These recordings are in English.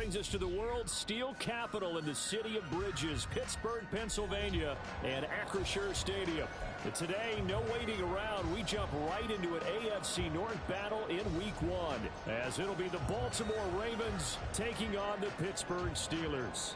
brings us to the world's steel capital in the city of bridges, Pittsburgh, Pennsylvania, and Acrisure Stadium. And today, no waiting around. We jump right into an AFC North battle in Week 1, as it'll be the Baltimore Ravens taking on the Pittsburgh Steelers.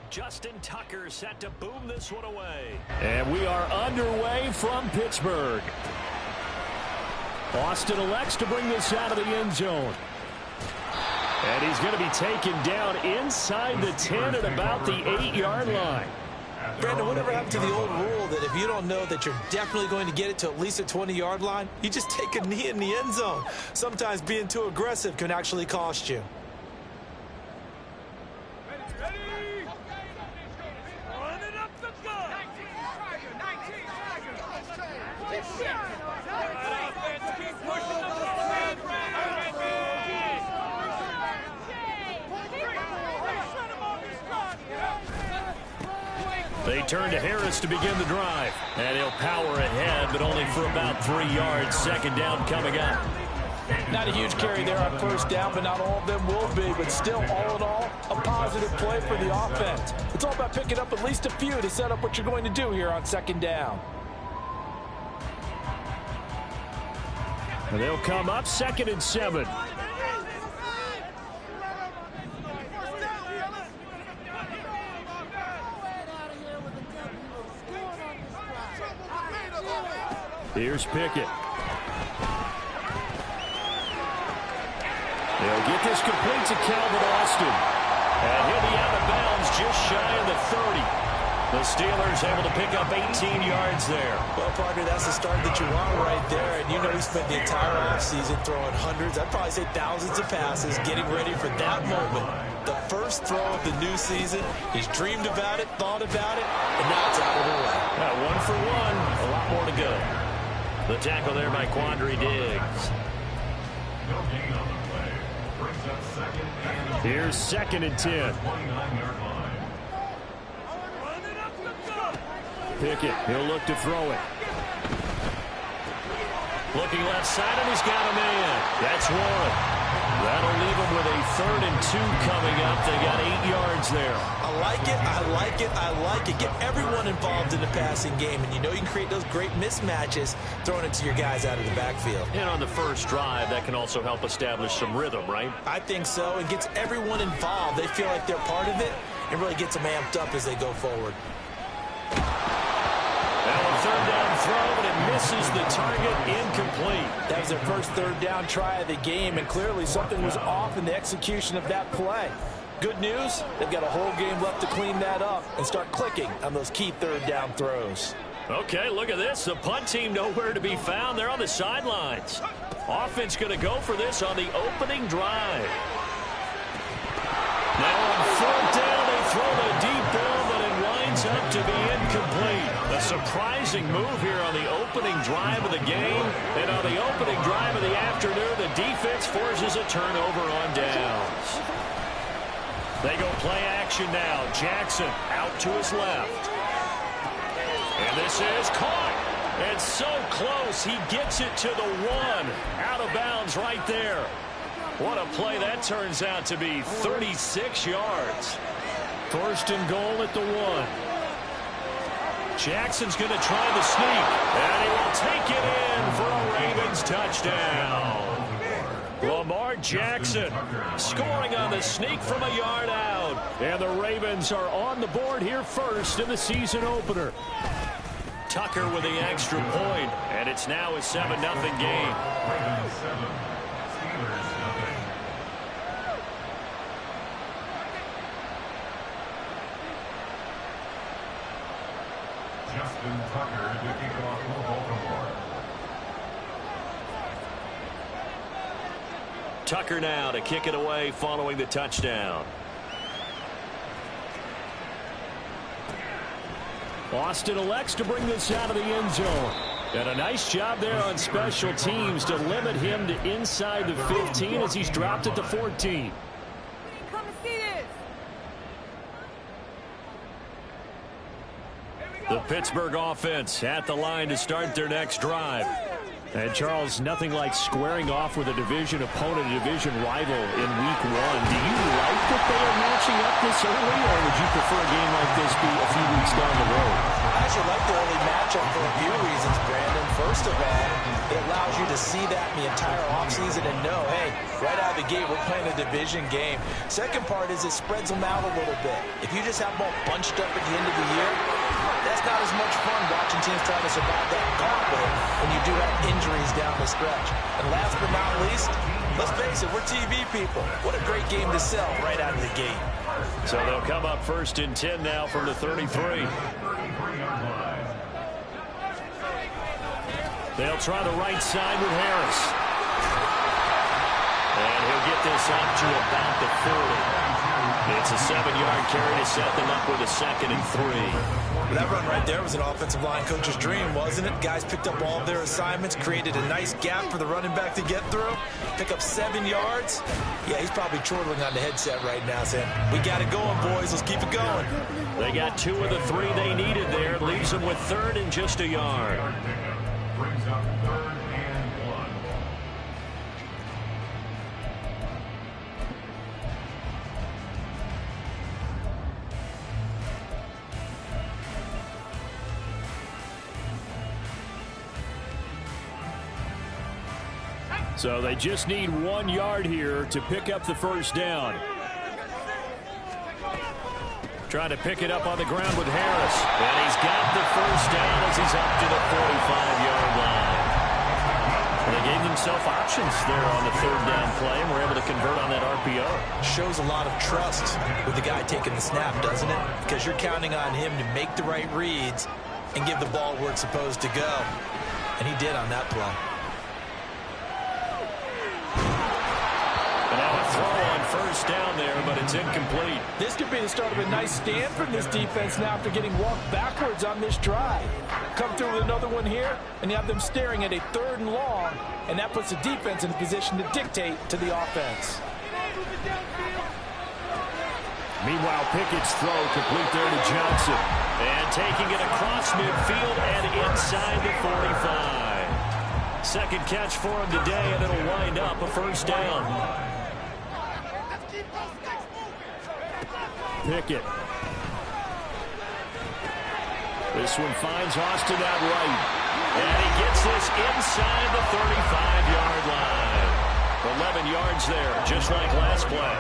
Justin Tucker set to boom this one away. And we are underway from Pittsburgh. Austin elects to bring this out of the end zone. And he's going to be taken down inside the 10 at about the 8-yard line. Brandon, whatever happened to the old rule that if you don't know that you're definitely going to get it to at least a 20-yard line, you just take a knee in the end zone. Sometimes being too aggressive can actually cost you. They turn to Harris to begin the drive. And he'll power ahead, but only for about 3 yards. Second down coming up. Not a huge carry there on first down, but not all of them will be. But still, all in all, a positive play for the offense. It's all about picking up at least a few to set up what you're going to do here on second down. And they'll come up 2nd and 7. Here's Pickett. They'll get this complete to Calvin Austin. And he'll be out of bounds just shy of the 30. The Steelers able to pick up 18 yards there. Well, partner, that's the start that you want right there. And you know he spent the entire offseason throwing hundreds, I'd probably say thousands of passes, getting ready for that moment. The first throw of the new season. He's dreamed about it, thought about it, and now it's out of the way. 1 for 1, a lot more to go. The tackle there by Quandre Diggs. Here's 2nd and 10. Pickett, he'll look to throw it. Looking left side, and he's got him in. That's one. That'll leave him with a 3rd and 2 coming up. They got 8 yards there. I like it, I like it, I like it. Get everyone involved in the passing game, and you know you can create those great mismatches throwing it to your guys out of the backfield. And on the first drive, that can also help establish some rhythm, right? I think so. It gets everyone involved. They feel like they're part of it, and really gets them amped up as they go forward. Now a 3rd down throw, but it misses the target, incomplete. That was their first 3rd down try of the game, and clearly something was off in the execution of that play. Good news, they've got a whole game left to clean that up and start clicking on those key 3rd down throws. Okay, look at this. The punt team nowhere to be found. They're on the sidelines. Offense going to go for this on the opening drive. Now on 4th down, they throw the deep ball, but it winds up to be incomplete. A surprising move here on the opening drive of the game. And on the opening drive of the afternoon, the defense forces a turnover on downs. They go play action now. Jackson out to his left. And this is caught. And so close. He gets it to the 1. Out of bounds right there. What a play that turns out to be. 36 yards. 1st and goal at the 1. Jackson's going to try the sneak. And he will take it in for a Ravens touchdown. Lamar Jackson scoring on the sneak from a yard out. And the Ravens are on the board here first in the season opener. Tucker with the extra point, and it's now a 7-0 game. Ravens 7, Steelers 0. Justin Tucker to kick off for Baltimore. Tucker now to kick it away following the touchdown. Austin elects to bring this out of the end zone. And a nice job there on special teams to limit him to inside the 15 as he's dropped it to 14. Come and see this. The Pittsburgh offense at the line to start their next drive. And, Charles, nothing like squaring off with a division opponent, a division rival in Week 1. Do you like that they are matching up this early, or would you prefer a game like this be a few weeks down the road? I actually like the early matchup for a few reasons, Brandon. First of all, it allows you to see that in the entire offseason and know, hey, right out of the gate, we're playing a division game. Second part is it spreads them out a little bit. If you just have them all bunched up at the end of the year, that's not as much fun watching teams try to survive that gauntlet when you do have injuries down the stretch. And last but not least, let's face it, we're TV people. What a great game to sell right out of the gate. So they'll come up 1st and 10 now from the 33. They'll try the right side with Harris. And he'll get this up to about the 40. It's a 7-yard carry to set them up with a 2nd and 3. That run right there was an offensive line coach's dream, wasn't it? Guys picked up all of their assignments, created a nice gap for the running back to get through, pick up 7 yards. Yeah, he's probably chortling on the headset right now saying, we got it going, boys. Let's keep it going. They got 2 of the 3 they needed there. Leaves them with 3rd and just a yard. Brings up 3rd and 1. So they just need 1 yard here to pick up the first down. Trying to pick it up on the ground with Harris. And he's got the first down as he's up to the 45-yard line. And they gave themselves options there on the 3rd down play and were able to convert on that RPO. Shows a lot of trust with the guy taking the snap, doesn't it? Because you're counting on him to make the right reads and give the ball where it's supposed to go. And he did on that play. And now a throw on first down there, but it's incomplete. This could be the start of a nice stand from this defense now after getting walked backwards on this drive. Come through with another one here, and you have them staring at a 3rd and long, and that puts the defense in a position to dictate to the offense. Meanwhile, Pickett's throw complete there to Johnson. And taking it across midfield and inside the 45. 2nd catch for him today, and it'll wind up a first down. Pickett. This one finds Austin out right. And he gets this inside the 35-yard line. 11 yards there, just like last play.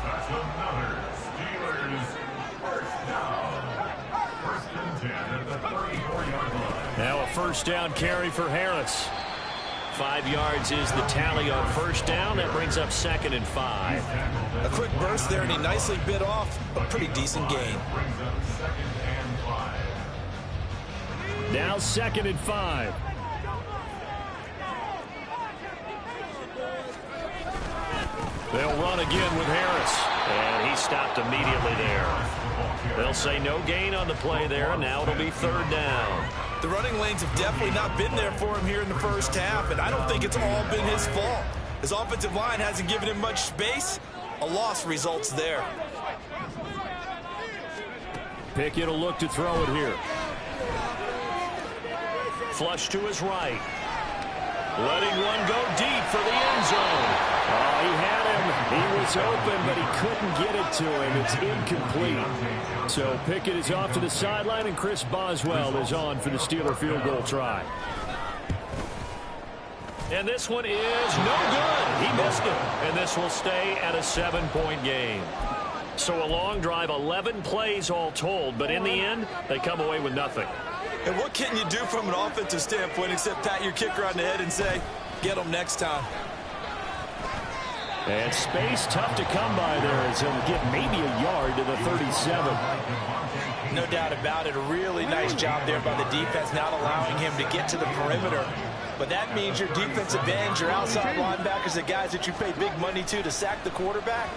That's another Steelers first down. 1st and 10 at the 34-yard line. Now a first down carry for Harris. 5 yards is the tally on first down. That brings up 2nd and 5. A quick burst there, and he nicely bit off a pretty decent gain. Brings up 2nd and 5. Now 2nd and 5. They'll run again with Harris. And he stopped immediately there. They'll say no gain on the play there, and now it'll be 3rd down. The running lanes have definitely not been there for him here in the first half, and I don't think it's all been his fault. His offensive line hasn't given him much space. A loss results there. Pickett will look to throw it here. Flush to his right. Letting one go deep for the end zone. Oh, he had him. He was open, but he couldn't get it to him. It's incomplete. So Pickett is off to the sideline, and Chris Boswell is on for the Steeler field goal try. And this one is no good. He missed it. And this will stay at a 7-point game. So a long drive, 11 plays all told, but in the end, they come away with nothing. And what can you do from an offensive standpoint except pat your kicker on the head and say, get him next time? And space tough to come by there as he'll get maybe a yard to the 37. No doubt about it. A really nice job there by the defense, not allowing him to get to the perimeter. But that means your defensive ends, your outside linebackers, the guys that you pay big money to sack the quarterback,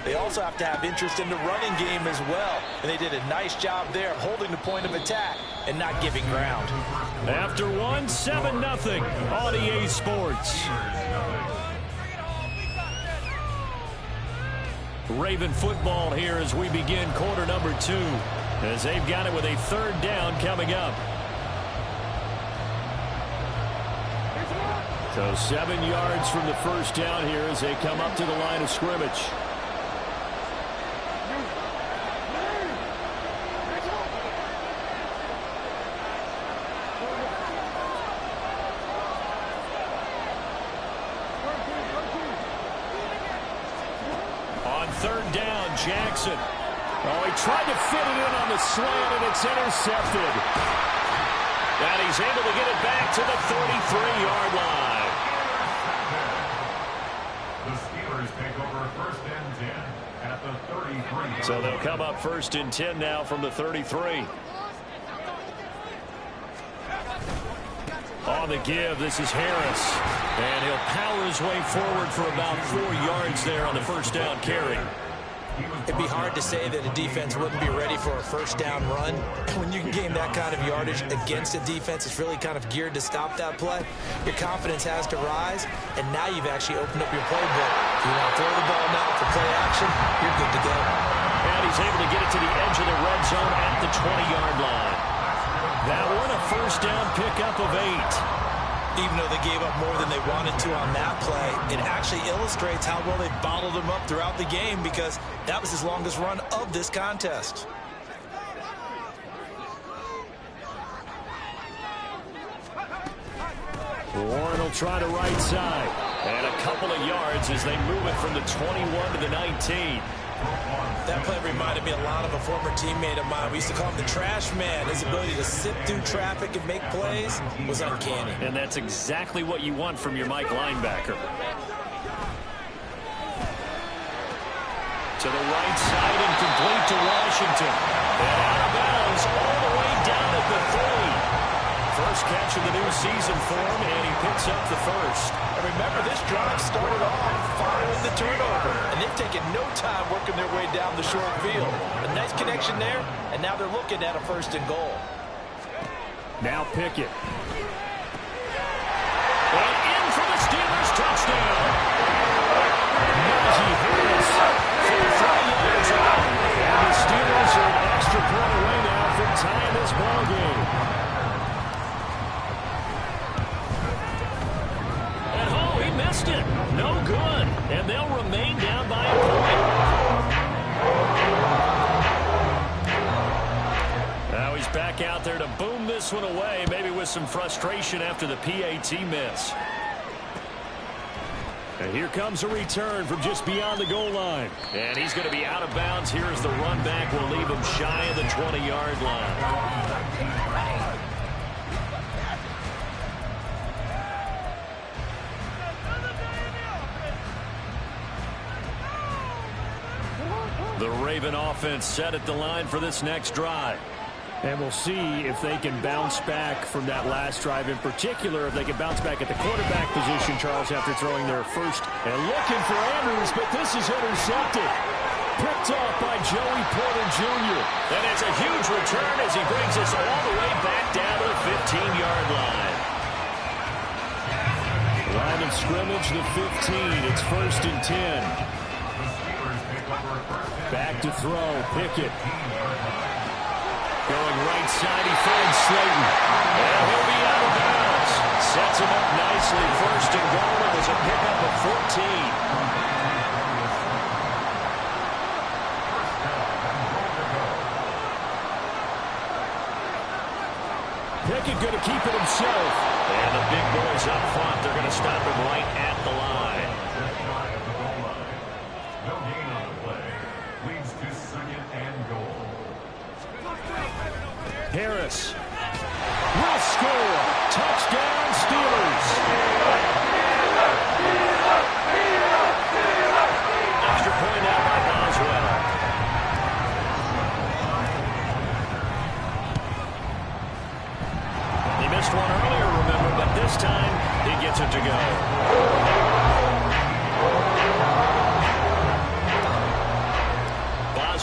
they also have to have interest in the running game as well. And they did a nice job there of holding the point of attack and not giving ground. After one, 7-0 on EA Sports. Raven football here as we begin quarter number 2, as they've got it with a 3rd down coming up. So 7 yards from the first down here as they come up to the line of scrimmage. On 3rd down, Jackson. Oh, he tried to fit it in on the slant, and it's intercepted. And he's able to get it back to the 33-yard line. The Steelers take over 1st and 10 at the 33. So they'll come up 1st and 10 now from the 33. On the give, this is Harris. And he'll power his way forward for about 4 yards there on the 1st down carry. It'd be hard to say that a defense wouldn't be ready for a 1st down run. When you can gain that kind of yardage against a defense that's really kind of geared to stop that play, your confidence has to rise, and now you've actually opened up your playbook. If you want to throw the ball now for play action, you're good to go. And he's able to get it to the edge of the red zone at the 20-yard line. That one, a 1st down pickup of 8. Even though they gave up more than they wanted to on that play, it actually illustrates how well they bottled them up throughout the game, because that was his longest run of this contest. Warren will try to right side. And a couple of yards as they move it from the 21 to the 19. That play reminded me a lot of a former teammate of mine. We used to call him the trash man. His ability to sift through traffic and make plays was uncanny. And that's exactly what you want from your Mike linebacker. To the right side and complete to Washington. And out of bounds all the way down at the 3. First catch of the new season for him, and he picks up the 1st. And remember, this drive started off following the turnover, and they've taken no time working their way down the short field. A nice connection there, and now they're looking at a 1st and goal. Now Pickett. And in for the Steelers touchdown. Najee Harris for the 3 yards out. And the Steelers are an extra point away now from tying this ball game. Missed it. No good. And they'll remain down by a point. Now he's back out there to boom this one away, maybe with some frustration after the PAT miss. And here comes a return from just beyond the goal line. And he's going to be out of bounds here as the run back will leave him shy of the 20-yard line. The Raven offense set at the line for this next drive. And we'll see if they can bounce back from that last drive, in particular, if they can bounce back at the quarterback position, Charles, after throwing their first. And looking for Andrews, but this is intercepted. Picked off by Joey Porter Jr. And it's a huge return as he brings us all the way back down to the 15-yard line. Line of scrimmage, the 15. It's 1st and 10. Back to throw, Pickett. Going right side, he finds Slayton. And he'll be out of bounds. Sets him up nicely, 1st and goal. It was a pickup of 14. Pickett going to keep it himself. And the big boys up front, they're going to stop him right at the line. No gain on the play. Leads to 2nd and goal. Harris will score. Touchdown, Steelers. Extra point out by Boswell. He missed one earlier, remember, but this time he gets it to go.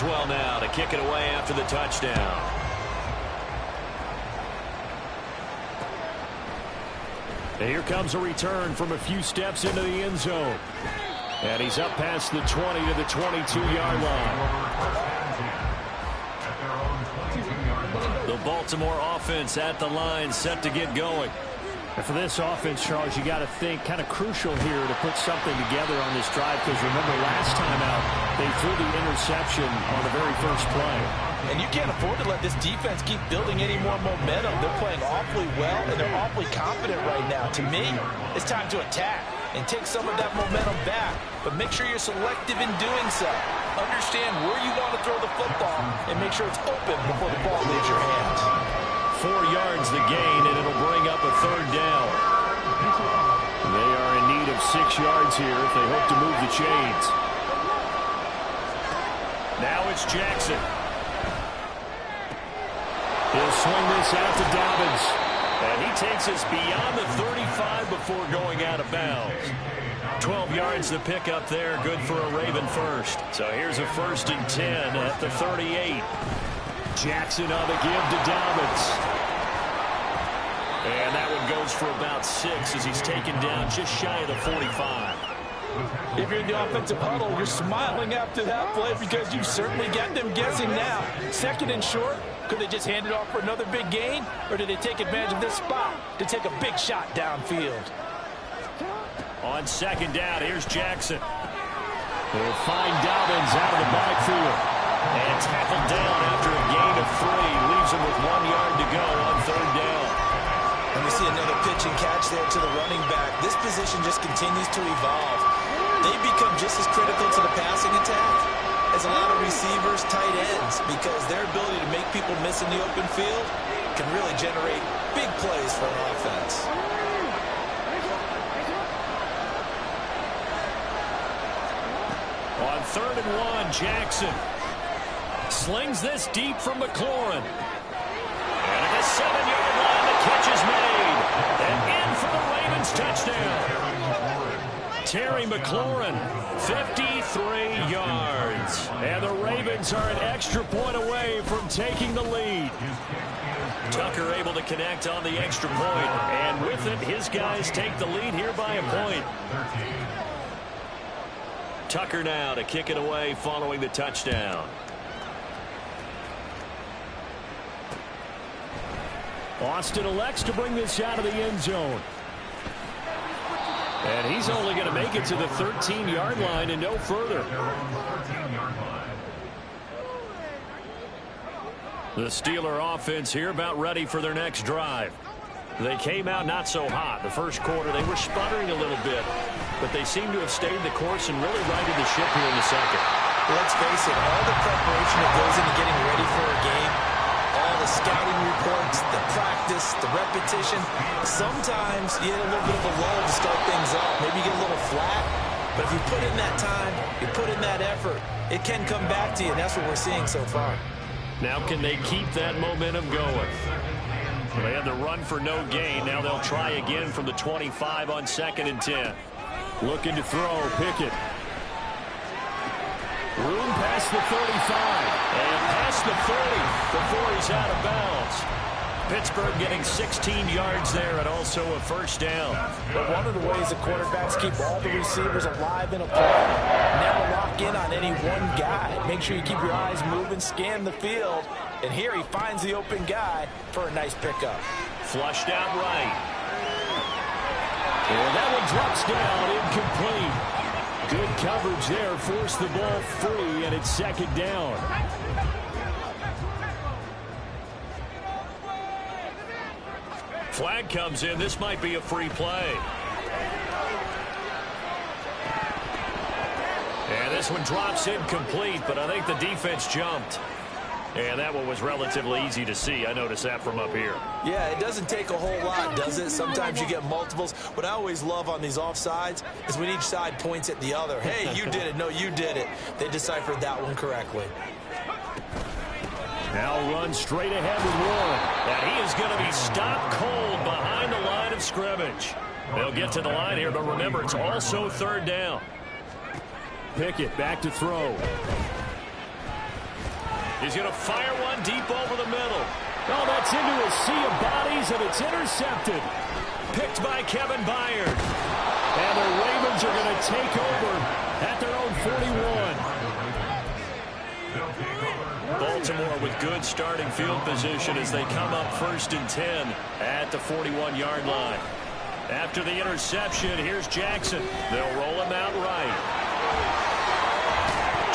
Maxwell now to kick it away after the touchdown. And here comes a return from a few steps into the end zone. And he's up past the 20 to the 22-yard line. The Baltimore offense at the line, set to get going. And for this offense, Charles, you got to think kind of crucial here to put something together on this drive, because remember last time out they threw the interception on the very first play. And you can't afford to let this defense keep building any more momentum. They're playing awfully well, and they're awfully confident right now. To me, it's time to attack and take some of that momentum back, but make sure you're selective in doing so. Understand where you want to throw the football and make sure it's open before the ball leaves your hands. 4 yards the gain, and it'll bring up a third down. They are in need of 6 yards here if they hope to move the chains. Now it's Jackson. He'll swing this out to Dobbins. And he takes us beyond the 35 before going out of bounds. 12 yards to pick up there, good for a Raven first. So here's a 1st and 10 at the 38. Jackson on the give to Dobbins. And that one goes for about 6 as he's taken down just shy of the 45. If you're in the offensive huddle, you're smiling after that play because you certainly got them guessing now. 2nd and short, could they just hand it off for another big gain? Or did they take advantage of this spot to take a big shot downfield? On 2nd down, here's Jackson. They'll find Dobbins out of the backfield. And tackled down after a gain of 3. Leaves him with 1 yard to go on 3rd down. And we see another pitch and catch there to the running back. This position just continues to evolve. They become just as critical to the passing attack as a lot of receivers, tight ends, because their ability to make people miss in the open field can really generate big plays for an offense. On 3rd and 1, Jackson slings this deep from McLaurin. And at the 7-yard line, the catch is made. And in for the Ravens touchdown. Terry McLaurin, 53 yards. And the Ravens are an extra point away from taking the lead. Tucker able to connect on the extra point. And with it, his guys take the lead here by a point. Tucker now to kick it away following the touchdown. Austin elects to bring this out of the end zone. And he's only going to make it to the 13-yard line and no further. The Steeler offense here about ready for their next drive. They came out not so hot. The first quarter, they were sputtering a little bit, but they seem to have stayed the course and really righted the ship here in the second. Let's face it, all the preparation that goes into getting ready for a game, all the scouting reports, the practice, the repetition, sometimes you get a little bit of a lull to start things up. Maybe you get a little flat, but if you put in that time, you put in that effort, it can come back to you, and that's what we're seeing so far. Now can they keep that momentum going? They had the run for no gain. Now they'll try again from the 25 on 2nd and 10. Looking to throw, Pickett. Room past the 35. And past the 30 before he's out of bounds. Pittsburgh getting 16 yards there and also a 1st down. But one of the ways the quarterbacks keep all the receivers alive in a play, never lock in on any one guy. Make sure you keep your eyes moving, scan the field. And here he finds the open guy for a nice pickup. Flushed out right. And that one drops down, incomplete. Good coverage there, forced the ball free, and it's 2nd down. Flag comes in. This might be a free play. And this one drops incomplete, but I think the defense jumped. And that one was relatively easy to see. I noticed that from up here. Yeah, it doesn't take a whole lot, does it? Sometimes you get multiples. What I always love on these offsides is when each side points at the other. Hey, you did it. No, you did it. They deciphered that one correctly. Now run straight ahead with Warren. And he is going to be stopped cold behind the line of scrimmage. They'll get to the line here, but remember, it's also 3rd down. Pickett back to throw. He's going to fire one deep over the middle. Oh, that's into a sea of bodies, and it's intercepted. Picked by Kevin Byard. And the Ravens are going to take over at their own 41. Baltimore with good starting field position as they come up 1st and 10 at the 41-yard line. After the interception, here's Jackson. They'll roll him out right.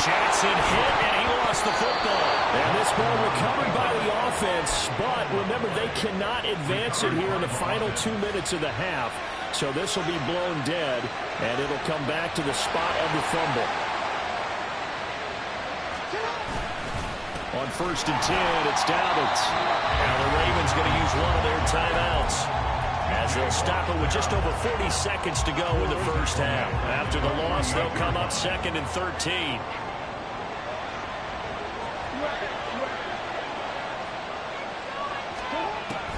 Jackson hit, and he lost the football. And this ball recovered by the offense, but remember, they cannot advance it here in the final 2 minutes of the half. So this will be blown dead, and it'll come back to the spot of the fumble. On 1st and 10, it's Dobbins. Now the Ravens going to use one of their timeouts, as they'll stop it with just over 40 seconds to go in the first half. After the loss, they'll come up 2nd and 13.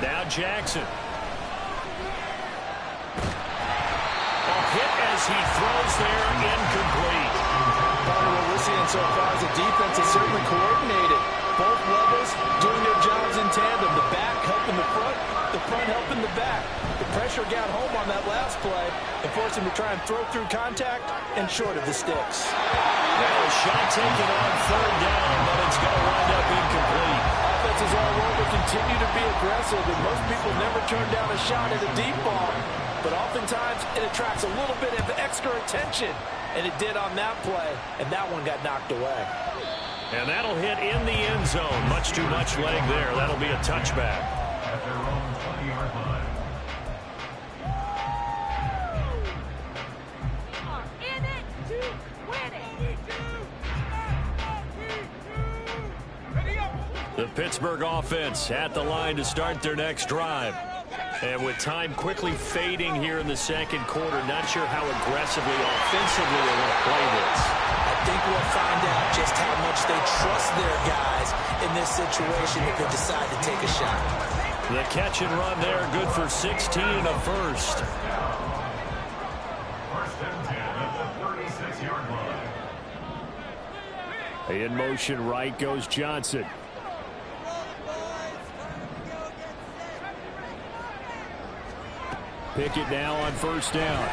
Now Jackson. A hit as he throws there, incomplete. What we're seeing so far is the defense is certainly coordinated. Both levels doing their jobs in tandem. The back helping the front helping the back. The pressure got home on that last play and forced him to try and throw through contact and short of the sticks. Now a shot taken on 3rd down, but it's going to wind up incomplete. Offenses all over continue to be aggressive, and most people never turn down a shot at a deep ball. But oftentimes it attracts a little bit of extra attention, and it did on that play, and that one got knocked away. And that'll hit in the end zone. Much too much leg there. That'll be a touchback. At their own 20-yard line. In it to win it. The Pittsburgh offense at the line to start their next drive. And with time quickly fading here in the second quarter, not sure how aggressively, offensively they want to play this. I think we'll find out just how much they trust their guys in this situation if they decide to take a shot. The catch and run there, good for 16 and a first. 1st and 10 at the 36-yard line. In motion right goes Johnson. Pickett now on 1st down.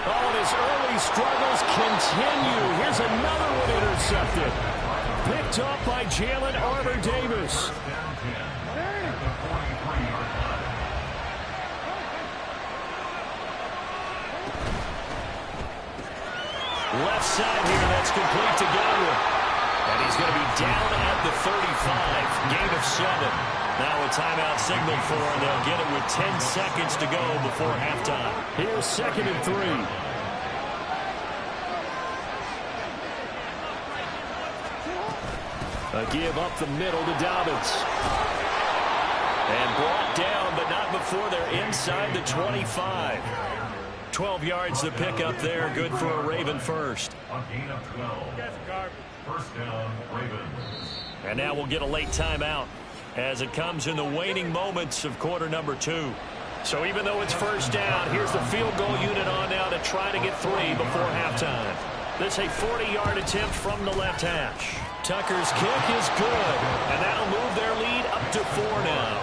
Oh, and his early struggles continue. Here's another one intercepted. Picked up by Jalen Armour-Davis. Left side here, that's complete to Godwin. And he's going to be down at the 35. Gain of 7. Now a timeout signal for him. They'll get it with 10 seconds to go before halftime. Here's 2nd and 3. A give up the middle to Dobbins. And brought down, but not before they're inside the 25. 12 yards to pick up there. Good for a Raven first. A gain of 12. 1st down, Ravens. And now we'll get a late timeout as it comes in the waning moments of quarter number 2. So even though it's 1st down, here's the field goal unit on now to try to get 3 before halftime. This a 40-yard attempt from the left hash. Tucker's kick is good, and that'll move their lead up to 4 now.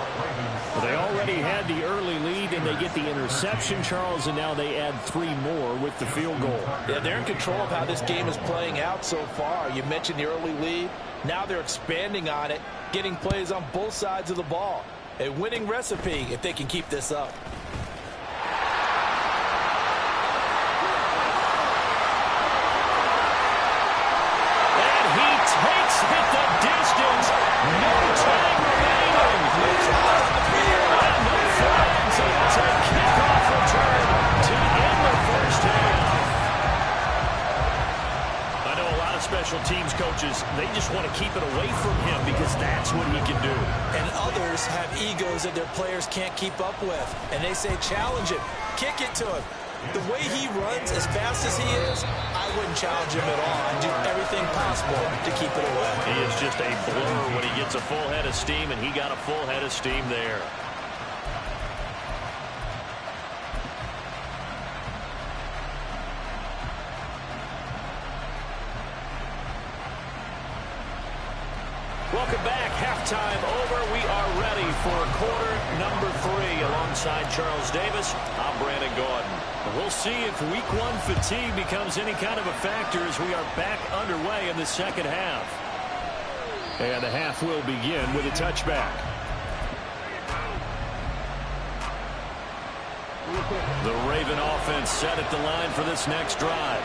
Well, they already had the early lead, and they get the interception, Charles, and now they add 3 more with the field goal. Yeah, they're in control of how this game is playing out so far. You mentioned the early lead. Now they're expanding on it, getting plays on both sides of the ball. A winning recipe if they can keep this up. And he takes it the distance. No time remaining. And no flags. So that's a kickoff return to end the first half. I know a lot of special teams coaches, they just want to keep it away from him because that's what he can do. And others have egos that their players can't keep up with. And they say, challenge him. Kick it to him. The way he runs, as fast as he is, I wouldn't challenge him at all. I'd do everything possible to keep it away. He is just a blur when he gets a full head of steam, and he got a full head of steam there. Welcome back. Halftime over. We are ready for quarter number 3. Alongside Charles Davis, I'm Brandon Gordon. We'll see if week 1 fatigue becomes any kind of a factor as we are back underway in the second half. And the half will begin with a touchback. The Raven offense set at the line for this next drive.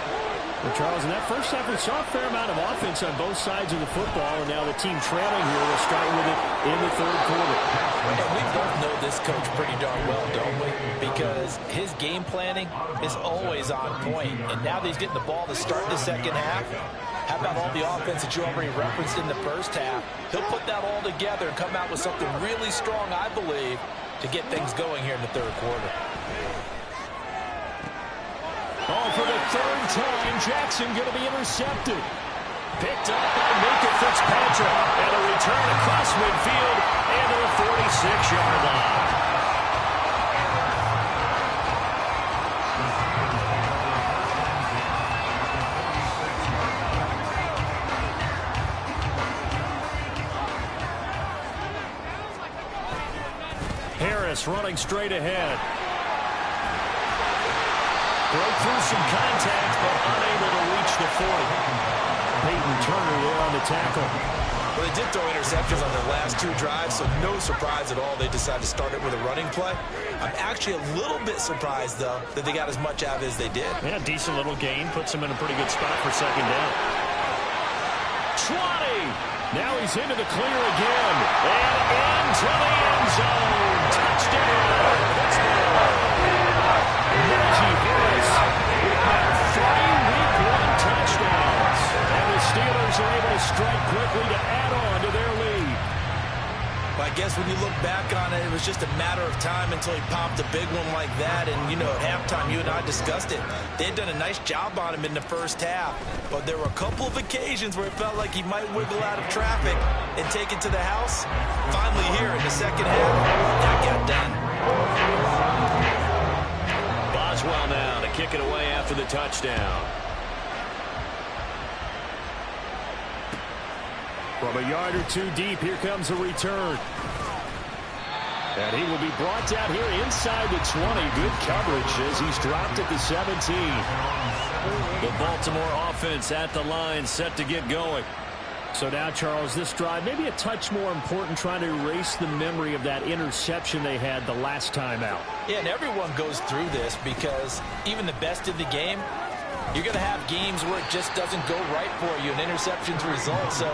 Well, Charles, in that first half, we saw a fair amount of offense on both sides of the football, and now the team trailing here will start with it in the third quarter. And we both know this coach pretty darn well, don't we? Because his game planning is always on point. And now that he's getting the ball to start the second half, how about all the offense that you already referenced in the first half? He'll put that all together and come out with something really strong, I believe, to get things going here in the third quarter. Oh, for the third time, Jackson going to be intercepted. Picked up by Minka Fitzpatrick. And a return across midfield and to the 46-yard line. Harris running straight ahead. Broke through some contact, but unable to reach the 40. Peyton Turner there on the tackle. Well, they did throw interceptions on their last 2 drives, so no surprise at all they decided to start it with a running play. I'm actually a little bit surprised, though, that they got as much out of it as they did. Yeah, decent little gain. Puts them in a pretty good spot for second down. 20. Now he's into the clear again. And into the end zone. Touchdown. Najee Harris with 3 week 1 touchdowns. And the Steelers are able to strike quickly to add on to their lead. But I guess when you look back on it, it was just a matter of time until he popped a big one like that. And, you know, at halftime, you and I discussed it. They had done a nice job on him in the first half. But there were a couple of occasions where it felt like he might wiggle out of traffic and take it to the house. Finally here in the second half, that got done. Boswell now to kick it away after the touchdown. From a yard or 2 deep, here comes a return. And he will be brought down here inside the 20. Good coverage as he's dropped at the 17. The Baltimore offense at the line, set to get going. So now, Charles, this drive maybe a touch more important, trying to erase the memory of that interception they had the last time out. Yeah, and everyone goes through this because even the best in the game, you're going to have games where it just doesn't go right for you, and interceptions result. So,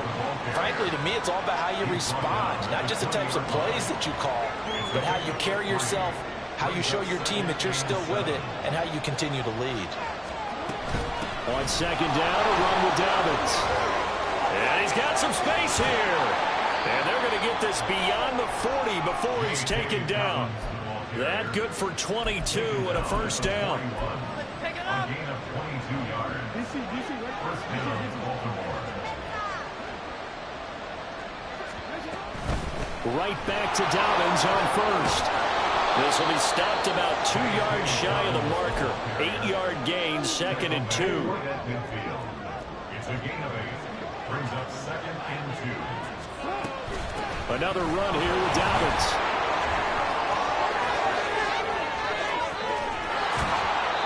frankly, to me, it's all about how you respond, not just the types of plays that you call, but how you carry yourself, how you show your team that you're still with it, and how you continue to lead. On second down, a run with Dobbins. And he's got some space here. And they're going to get this beyond the 40 before he's taken down. That good for 22 and a first down. Pick it up. A gain of 22 yards. First down, Baltimore. Right back to Dobbins on first. This will be stopped about 2 yards shy of the marker. 8-yard gain, second and 2. At midfield. It's a gain of 8. Brings up second and 2. Another run here with Dobbins.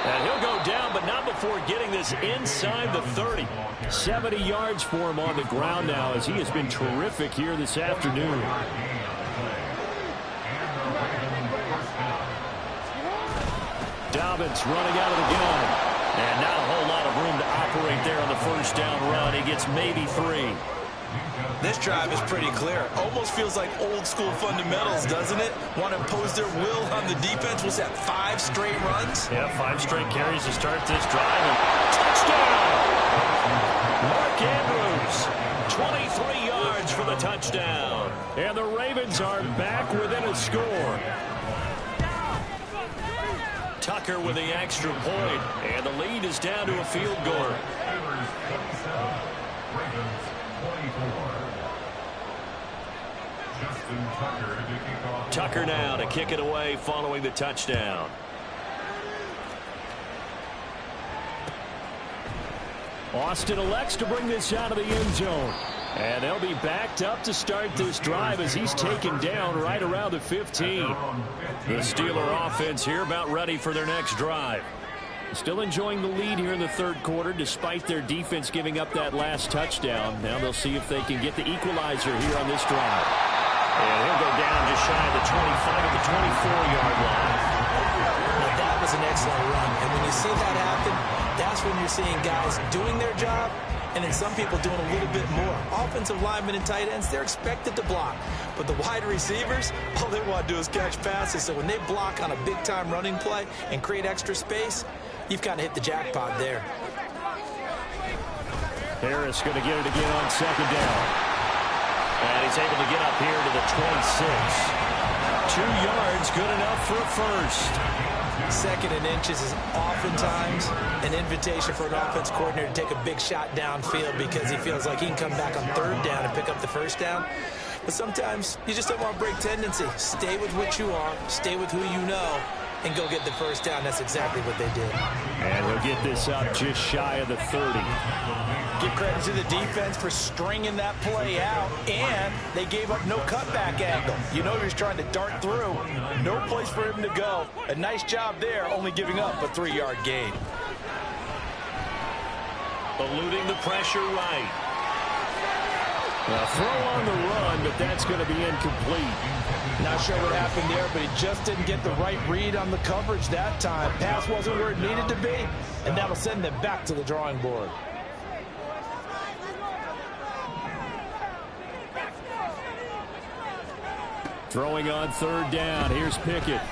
And he'll go down, but not before getting this inside the 30. 70 yards for him on the ground now as he has been terrific here this afternoon. Dobbins running out of the gun. And not a whole lot of room to operate there on the first down run. He gets maybe 3. This drive is pretty clear. Almost feels like old school fundamentals, doesn't it? Want to impose their will on the defense. Was that 5 straight runs? Yeah, 5 straight carries to start this drive. And touchdown! Mark Andrews, 23 yards for the touchdown. And the Ravens are back within a score. Tucker with the extra point. And the lead is down to a field goal. Tucker now to kick it away following the touchdown. Austin elects to bring this out of the end zone. And they'll be backed up to start this drive as he's taken down right around the 15. The Steeler offense here about ready for their next drive. Still enjoying the lead here in the third quarter despite their defense giving up that last touchdown. Now they'll see if they can get the equalizer here on this drive. And he'll go down just shy of the 25 at the 24-yard line. Now that was an excellent run. And when you see that happen, that's when you're seeing guys doing their job and then some people doing a little bit more. Offensive linemen and tight ends, they're expected to block. But the wide receivers, all they want to do is catch passes. So when they block on a big-time running play and create extra space, you've kind of hit the jackpot there. Harris going to get it again on second down. And he's able to get up here to the 26. 2 yards, good enough for a first. Second and inches is oftentimes an invitation for an offense coordinator to take a big shot downfield because he feels like he can come back on third down and pick up the first down. But sometimes you just don't want to break tendency. Stay with what you are, stay with who you know, and go get the first down. That's exactly what they did. And he'll get this up just shy of the 30. Give credit to the defense for stringing that play out, and they gave up no cutback angle. You know he's trying to dart through. No place for him to go. A nice job there, only giving up a 3-yard gain. Eluding the pressure right. A throw on the run, but that's going to be incomplete. Not sure what happened there, but he just didn't get the right read on the coverage that time. Pass wasn't where it needed to be, and that'll send them back to the drawing board. Throwing on third down. Here's Pickett. Able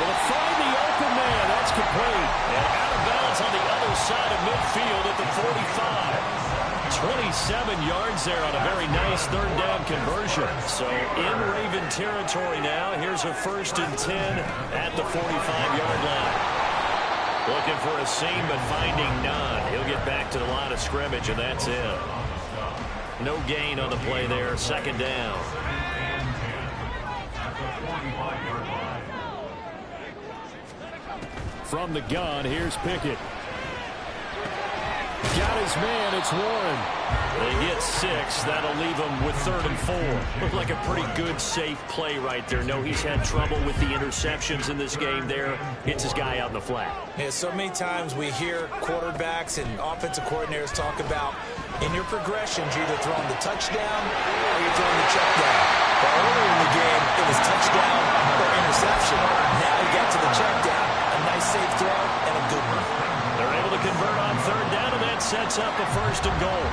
to find the open man. That's complete. And out of bounds on the other side of midfield at the 45. 27 yards there on a very nice third down conversion. So in Raven territory now. Here's a 1st and 10 at the 45-yard line. Looking for a seam, but finding none. He'll get back to the line of scrimmage, and that's it. No gain on the play there. Second down. From the gun, here's Pickett. Got his man. It's Warren. They get 6. That'll leave him with 3rd and 4. Looked like a pretty good, safe play right there. No, he's had trouble with the interceptions in this game there. Gets his guy out in the flat. Yeah, so many times we hear quarterbacks and offensive coordinators talk about in your progressions, you're either throwing the touchdown or you're throwing the check down. But earlier in the game, it was touchdown or interception. Now you got to the check down. A nice safe throw and a good one. They're able to convert on third down, and that sets up a 1st and goal.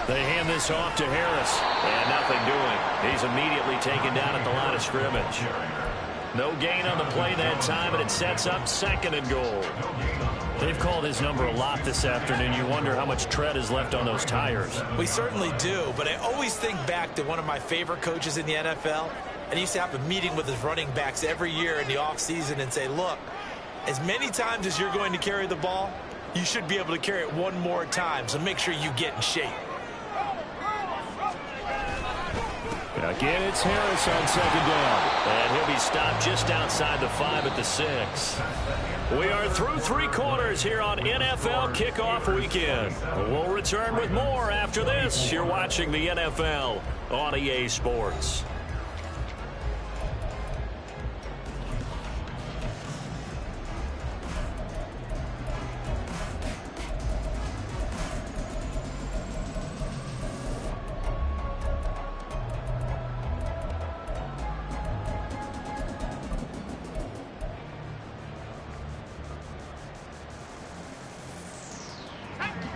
They hand this off to Harris, and nothing doing. He's immediately taken down at the line of scrimmage. No gain on the play that time, and it sets up 2nd and goal. They've called his number a lot this afternoon. You wonder how much tread is left on those tires. We certainly do, but I always think back to one of my favorite coaches in the NFL, and he used to have a meeting with his running backs every year in the offseason and say, look, as many times as you're going to carry the ball, you should be able to carry it one more time, so make sure you get in shape. Again, it's Harris on second down. And he'll be stopped just outside the 5 at the 6. We are through 3 quarters here on NFL Kickoff Weekend. We'll return with more after this. You're watching the NFL on EA Sports.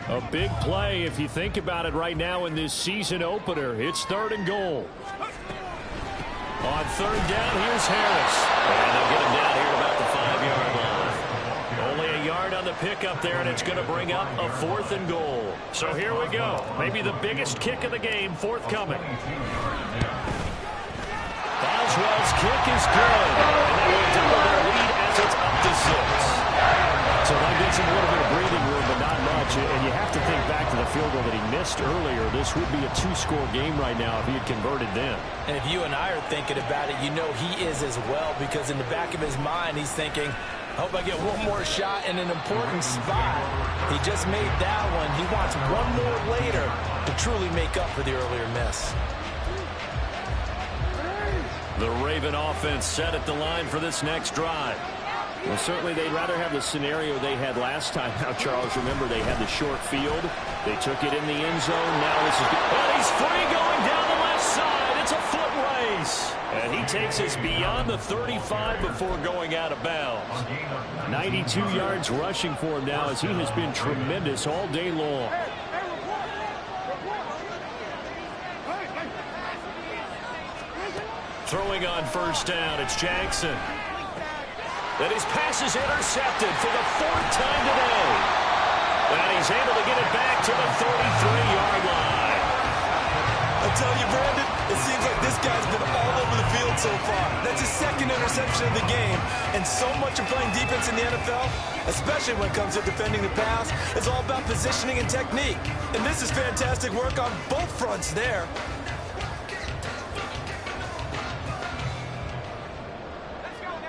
A big play if you think about it right now in this season opener. It's 3rd and goal. On third down, here's Harris. And they'll get him down here at about the 5-yard line. Only a yard on the pickup there, and it's going to bring up a 4th and goal. So here we go. Maybe the biggest kick of the game forthcoming. Boswell's kick is good. And they will double their lead as it's up to 6. So that gives him a little bit of breathing room, but not much. coach, and you have to think back to the field goal that he missed earlier. This would be a two-score game right now if he had converted then. And if you and I are thinking about it, you know he is as well, because in the back of his mind, he's thinking, I hope I get one more shot in an important spot. He just made that one. He wants one more later to truly make up for the earlier miss. The Raven offense set at the line for this next drive. Well, certainly they'd rather have the scenario they had last time. Now, Charles, remember they had the short field. They took it in the end zone. Now this is good. And he's free going down the left side. It's a foot race. And he takes us beyond the 35 before going out of bounds. 92 yards rushing for him now, as he has been tremendous all day long. Throwing on first down, it's Jackson. And his pass is intercepted for the fourth time today. And he's able to get it back to the 33-yard line. I tell you, Brandon, it seems like this guy's been all over the field so far. That's his second interception of the game. And so much of playing defense in the NFL, especially when it comes to defending the pass, is all about positioning and technique. And this is fantastic work on both fronts there.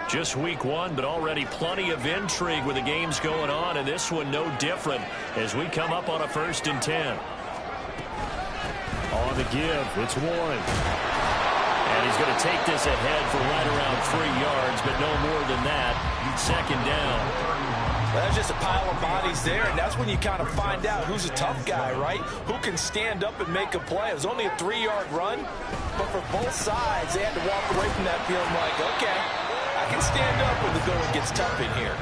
Just week one, but already plenty of intrigue with the games going on, and this one no different as we come up on a 1st and 10. On the give, it's Warren. And he's going to take this ahead for right around 3 yards, but no more than that. 2nd down. That's just a pile of bodies there, and that's when you kind of find out who's a tough guy, right? Who can stand up and make a play. It was only a 3-yard run, but for both sides, they had to walk away from that feeling like, okay, I can stand up when the going gets tough in here.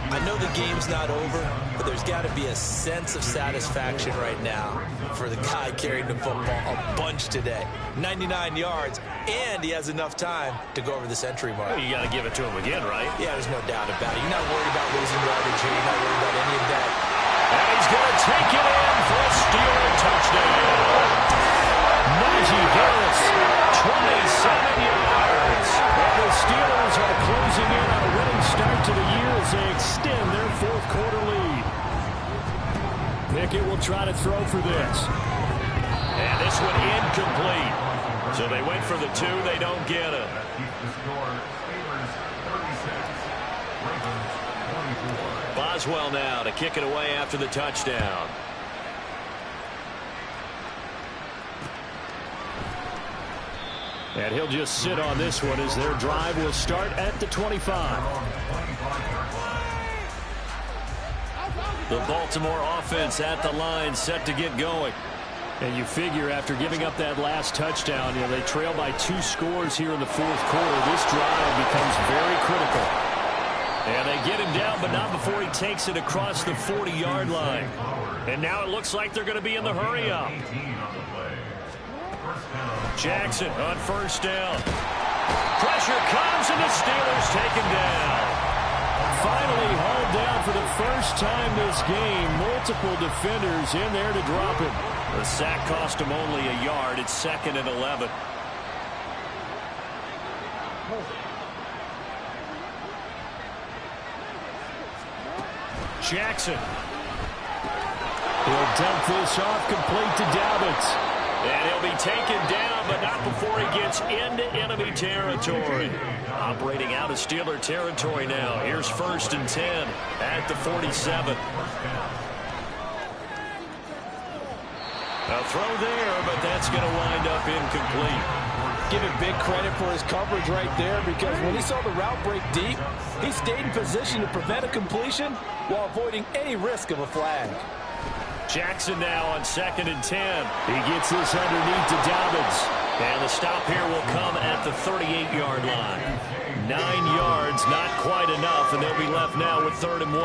I know the game's not over, but there's got to be a sense of satisfaction right now for the guy carrying the football a bunch today. 99 yards, and he has enough time to go over this entry mark. Well, you got to give it to him again, right? Yeah, there's no doubt about it. You're not worried about losing yardage here. You're not worried about any of that. And he's going to take it in for a Steeler touchdown. Najee Harris, 27 yards. And the Steelers are closing in on a winning start to the year as they extend their 4th quarter lead. Pickett will try to throw for this. And this one incomplete. So they went for the 2. They don't get it. Boswell now to kick it away after the touchdown. And he'll just sit on this one as their drive will start at the 25. The Baltimore offense at the line, set to get going. And you figure after giving up that last touchdown, they trail by 2 scores here in the 4th quarter. This drive becomes very critical. And they get him down, but not before he takes it across the 40-yard line. And now it looks like they're going to be in the hurry-up. Jackson on first down. Pressure comes, and the Steelers take him down. Finally hauled down for the first time this game. Multiple defenders in there to drop him. The sack cost him only a yard. It's 2nd and 11. Jackson. He'll dump this off complete to Dobbins. And he'll be taken down, but not before he gets into enemy territory. Operating out of Steeler territory now. Here's 1st and 10 at the 47. A throw there, but that's going to wind up incomplete. Give him big credit for his coverage right there, because when he saw the route break deep, he stayed in position to prevent a completion while avoiding any risk of a flag. Jackson now on 2nd and 10. He gets this underneath to Dobbins. And the stop here will come at the 38-yard line. 9 yards, not quite enough, and they'll be left now with 3rd and 1.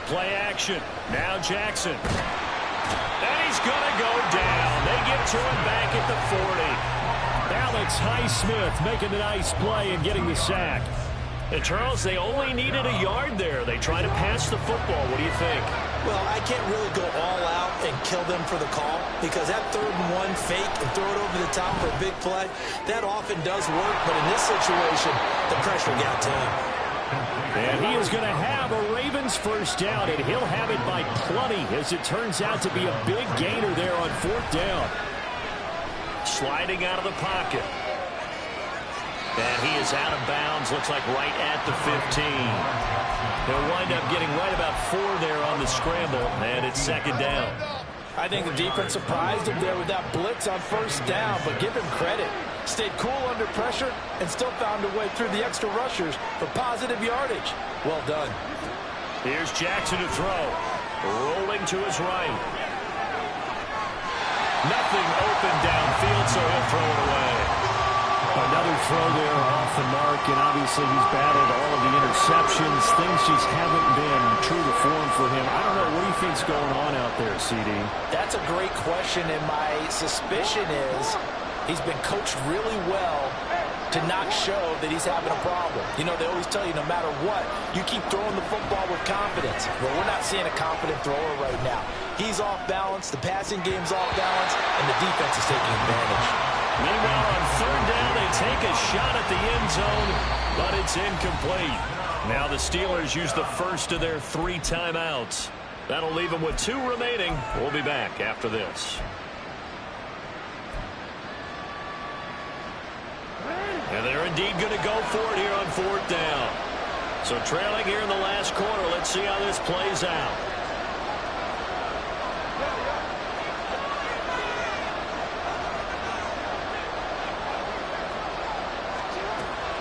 Play action. Now Jackson. And he's going to go down. They get to him back at the 40. Alex Highsmith making a nice play and getting the sack. And Charles, they only needed a yard there. They try to pass the football. What do you think? Well, I can't really go all out and kill them for the call because that 3rd and 1 fake and throw it over the top for a big play, that often does work. But in this situation, the pressure got to him. And he is going to have a Ravens first down, and he'll have it by plenty as it turns out to be a big gainer there on 4th down. Sliding out of the pocket. And he is out of bounds, looks like right at the 15. He'll wind up getting right about 4 there on the scramble, and it's 2nd down. I think the defense surprised him there with that blitz on 1st down, but give him credit. Stayed cool under pressure and still found a way through the extra rushers for positive yardage. Well done. Here's Jackson to throw. Rolling to his right. Nothing open downfield, so he'll throw it away. Another throw there off the mark, and obviously he's battled all of the interceptions. Things just haven't been true to form for him. I don't know. What do you think's going on out there, CD? That's a great question, and my suspicion is he's been coached really well to not show that he's having a problem. You know, they always tell you no matter what, you keep throwing the football with confidence. Well, we're not seeing a confident thrower right now. He's off balance, the passing game's off balance, and the defense is taking advantage. Meanwhile, on 3rd down, they take a shot at the end zone, but it's incomplete. Now the Steelers use the first of their 3 timeouts. That'll leave them with 2 remaining. We'll be back after this. And they're indeed going to go for it here on 4th down. So trailing here in the last quarter, let's see how this plays out.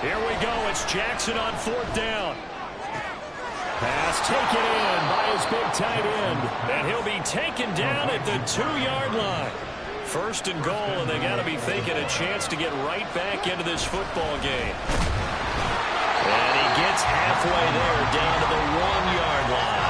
Here we go. It's Jackson on 4th down. Pass taken in by his big tight end. And he'll be taken down at the 2-yard line. 1st and goal, and they got to be thinking a chance to get right back into this football game. And he gets halfway there, down to the 1-yard line.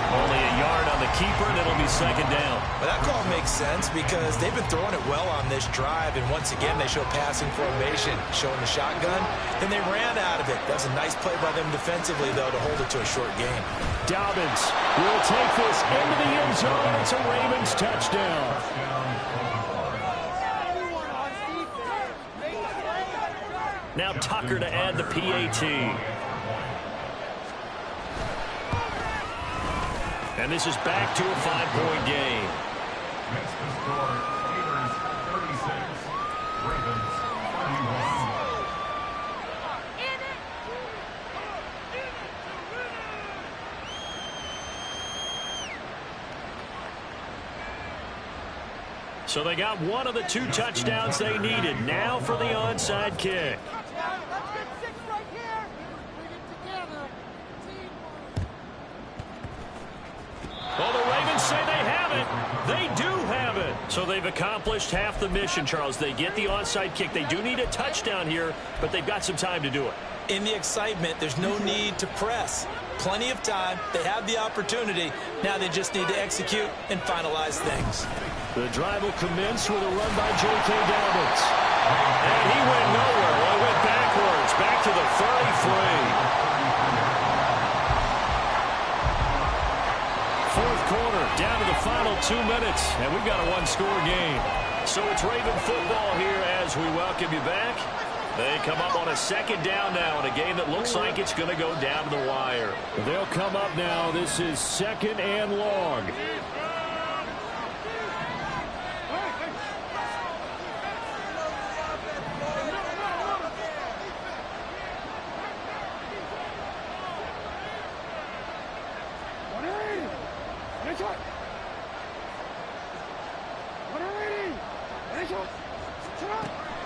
Only a yard on the keeper, and it'll be 2nd down. Well, that call makes sense because they've been throwing it well on this drive, and once again, they show passing formation, showing the shotgun, and they ran out of it. That was a nice play by them defensively, though, to hold it to a short game. Dobbins will take this into the end zone. It's a Ravens touchdown. Now Tucker to add the PAT. And this is back to a 5-point game. Makes the score Steelers 36, Ravens 31. So they got one of the 2 touchdowns they needed. Now for the onside kick. Well, the Ravens say they have it. They do have it. So they've accomplished half the mission, Charles. They get the onside kick. They do need a touchdown here, but they've got some time to do it. In the excitement, there's no need to press. Plenty of time. They have the opportunity. Now they just need to execute and finalize things. The drive will commence with a run by J.K. Dobbins. And he went nowhere. Well, he went backwards, back to the 33. Fourth quarter, down to the final 2 minutes, and we've got a 1-score game. So it's Raven football here as we welcome you back. They come up on a 2nd down now in a game that looks like it's going to go down to the wire. They'll come up now. This is 2nd and long.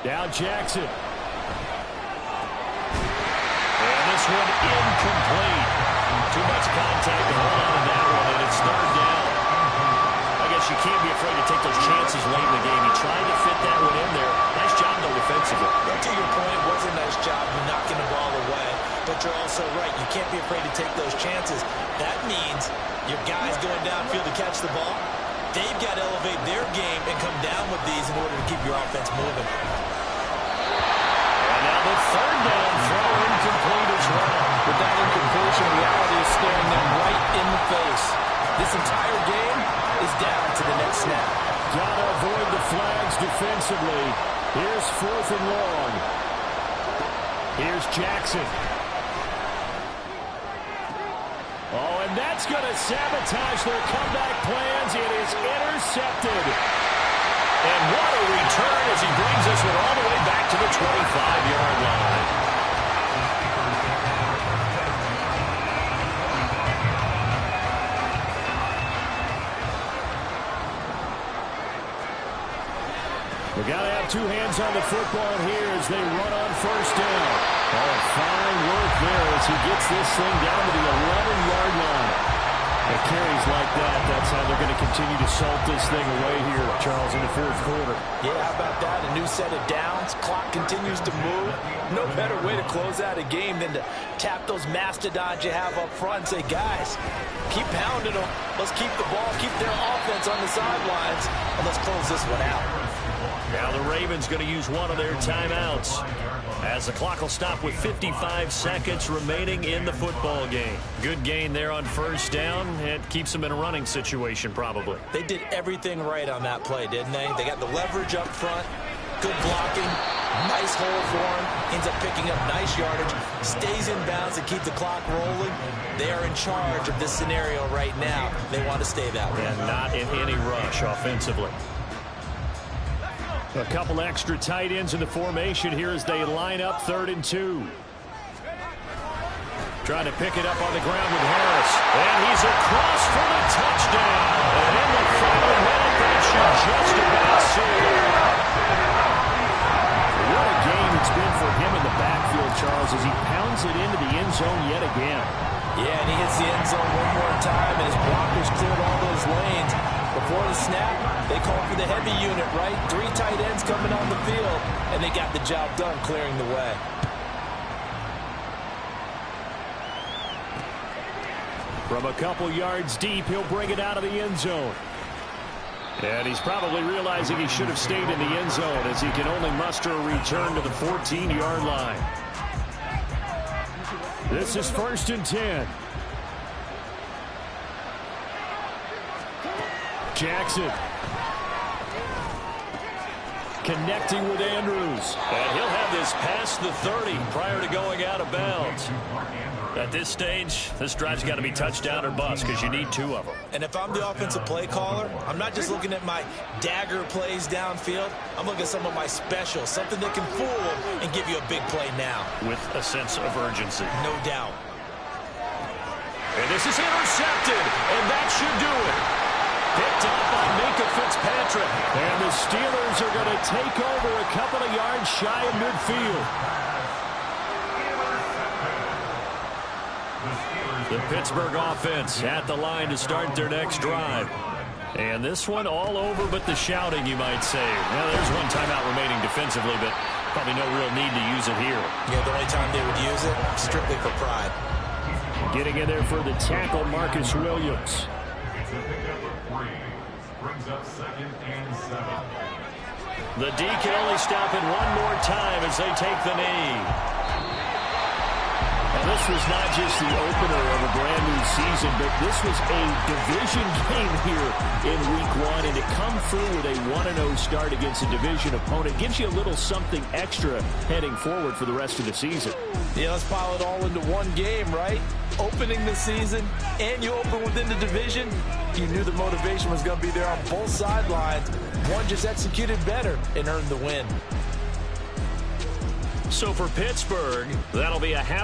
Now Jackson. And this one incomplete. Too much contact to hold on to that one, and it's 3rd down. I guess you can't be afraid to take those chances late in the game. He tried to fit that one in there. Nice job, though, defensively. To your point, it was a nice job of knocking the ball away. But you're also right. You can't be afraid to take those chances. That means your guys going downfield to catch the ball, they've got to elevate their game and come down with these in order to keep your offense moving. And now the 3rd down throw incomplete as well. With that incompletion, reality is staring them right in the face. This entire game is down to the next snap. Gotta avoid the flags defensively. Here's 4th and long. Here's Jackson. Oh, and that's going to sabotage their comeback plans. It is intercepted. And what a return as he brings us all the way back to the 25-yard line. We got to have two hands on the football here as they run on 1st down. Oh, fine work there as he gets this thing down to the 11-yard line. With carries like that, that's how they're going to continue to salt this thing away here, Charles, in the 4th quarter. Yeah, how about that? A new set of downs. Clock continues to move. No better way to close out a game than to tap those mastodons you have up front and say, guys, keep pounding them. Let's keep the ball, keep their offense on the sidelines, and let's close this one out. Now the Ravens going to use one of their timeouts as the clock will stop with 55 seconds remaining in the football game. Good gain there on 1st down. It keeps them in a running situation probably. They did everything right on that play, didn't they? They got the leverage up front, good blocking, nice hole for him, ends up picking up nice yardage, stays in bounds and keep the clock rolling. They are in charge of this scenario right now. They want to stay that way. And not in any rush offensively. A couple extra tight ends in the formation here as they line up 3rd and 2. Trying to pick it up on the ground with Harris. And he's across for the touchdown. And in the final minute, that should just about seal it. What a game it's been for him in the backfield, Charles, as he pounds it into the end zone yet again. Yeah, and he hits the end zone one more time, and his blockers cleared all those lanes. Before the snap, they called for the heavy unit, right? 3 tight ends coming on the field, and they got the job done clearing the way. From a couple yards deep, he'll bring it out of the end zone. And he's probably realizing he should have stayed in the end zone as he can only muster a return to the 14-yard line. This is 1st and 10. Jackson connecting with Andrews. And he'll have this past the 30 prior to going out of bounds. At this stage, this drive's got to be touchdown or bust because you need 2 of them. And if I'm the offensive play caller, I'm not just looking at my dagger plays downfield. I'm looking at some of my specials, something that can fool them and give you a big play now. With a sense of urgency. No doubt. And this is intercepted, and that should do it. Picked up by Minka Fitzpatrick. And the Steelers are going to take over a couple of yards shy of midfield. The Pittsburgh offense at the line to start their next drive. And this one all over but the shouting, you might say. Well, there's one timeout remaining defensively, but probably no real need to use it here. Yeah, the only time they would use it, strictly for pride. Getting in there for the tackle, Marcus Williams. It's a pickup of 3. Brings up 2nd and 7. The D can only stop it one more time as they take the knee. And this was not just the opener of a brand new season, but this was a division game here in week 1. And to come through with a 1-0 start against a division opponent gives you a little something extra heading forward for the rest of the season. Yeah, let's pile it all into one game, right? Opening the season, and you open within the division. You knew the motivation was going to be there on both sidelines. One just executed better and earned the win. So for Pittsburgh, that'll be a half.